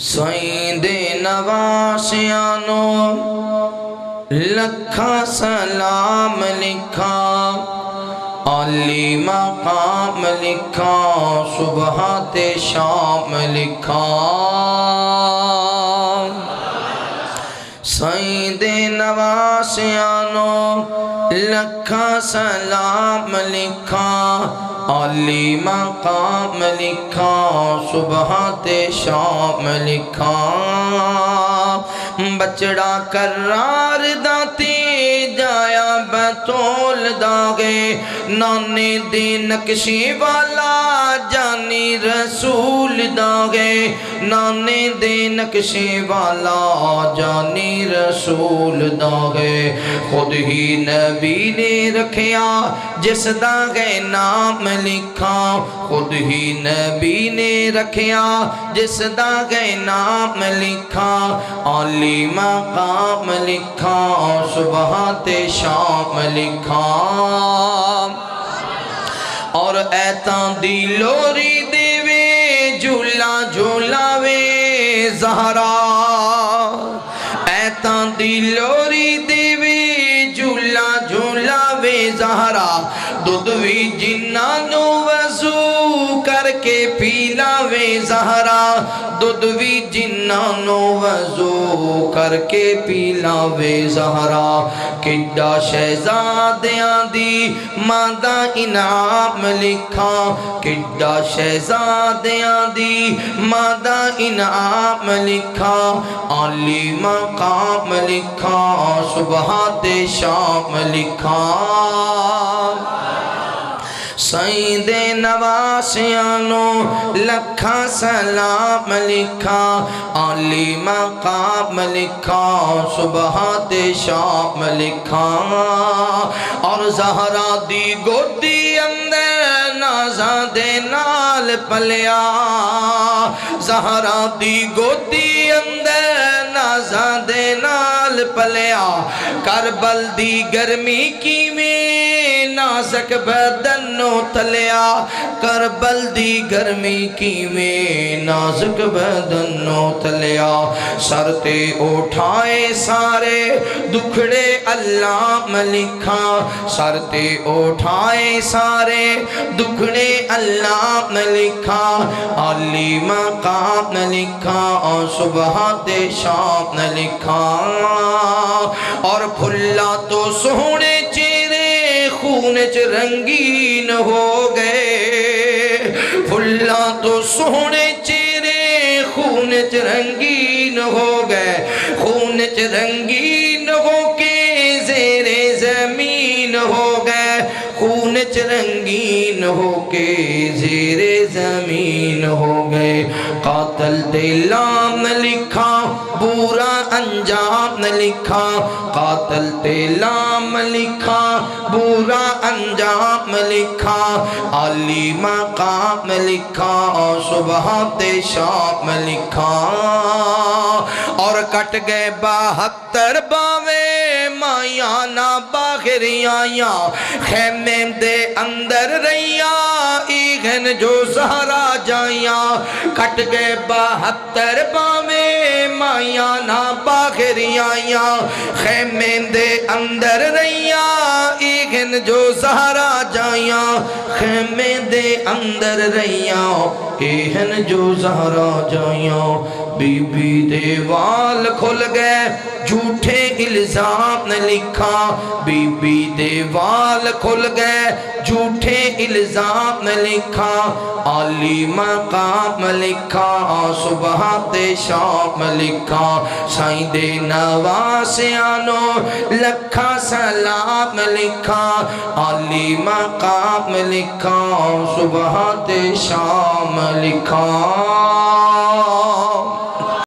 سعید نواسیانو لکھا سلام لکھا، علی مقام لکھا، صبح تے شام لکھا۔ سعید نواسیانو لکھا سلام لکھا، علی مقام لکھا، صبح تے شام لکھا۔ بچڑا کرار داتی جایا بیتول داغے، نانے دی نقشی والا جانی رسول داغے، نانے دی نقشی والا جانی رسول داغے۔ خود ہی نبی نے رکھیا جس داغے نام لکھا، خود ہی نبی نے رکھیا جس داغے نام لکھا، علی مقام لکھا، صبح تے شام لکھا۔ اور ایتاں دی لوری دے وے جھولا جھولاوے زہرا، ایتاں دی لوری دے وے جھولا جھولاوے زہرا، دودھ وی جنہاں نو وضو کر کے پیلاوے زہرا، دودھ وی جنہاں نو وضو کر کے پیلاوے زہرا۔ کڈا شہزادیاں دی ماں دا انعام لکھا، کڈا شہزادیاں دی ماں دا انعام لکھا، علی مقام لکھا، صبح تے شام لکھا۔ سعید نواسیانو لکھا سلام لکھا، علی مقام لکھا، صبح تے شام لکھا۔ اور زہرا دی گودی اندر نازاں دے نال پلیا، زہرا دی گودی اندر نازاں دے نال پلیا، کربل دی گرمی کی میں نازک بدن نو تلیا، کربل دی گرمی کی میں نازک بدن نو تلیا۔ سر تے اٹھائے سارے دکھڑے علام لکھا، سر تے اٹھائے سارے دکھڑے علام لکھا، علی مقام لکھا، صبح تے شام لکھا۔ اور پھلا تو سونے چہرے خون چ رنگین ہو گئے، پھلا تو سونے چہرے خون چ رنگین ہو گئے، خون چ رنگین ہو کے زیر زمین ہو گئے، خون چ رنگین ہو کے زیر زمین ہو گئے۔ قاتل تے لام لکھا، برا انجام لکھا، قاتل تے لام لکھا، برا انجام لکھا، علی مقام لکھا، صبح تے شام لکھا۔ اور کٹ گئے 72 باوے مائیاں نہ باہری آیاں، خیمے دے اندر رہیا ایگن جو زہرا جائیاں، کٹ گئے 72 باوے مائیاں نہ باہری آیاں، خیمے دے اندر رہیا ایگن جو زہرا جائیاں، خیمے دے اندر رہیا ایگن جو زہرا جائیاں۔ بی بی دے وال کھل گئے جھوٹے الزام نے لکھا، بی بی دے وال کھل گئے جھوٹے الزام نے لکھا، علی مقام لکھا، صبح تے شام لکھا۔ سعید نواسیانو لکھا سلام لکھا، علی مقام لکھا، صبح تے شام لکھا۔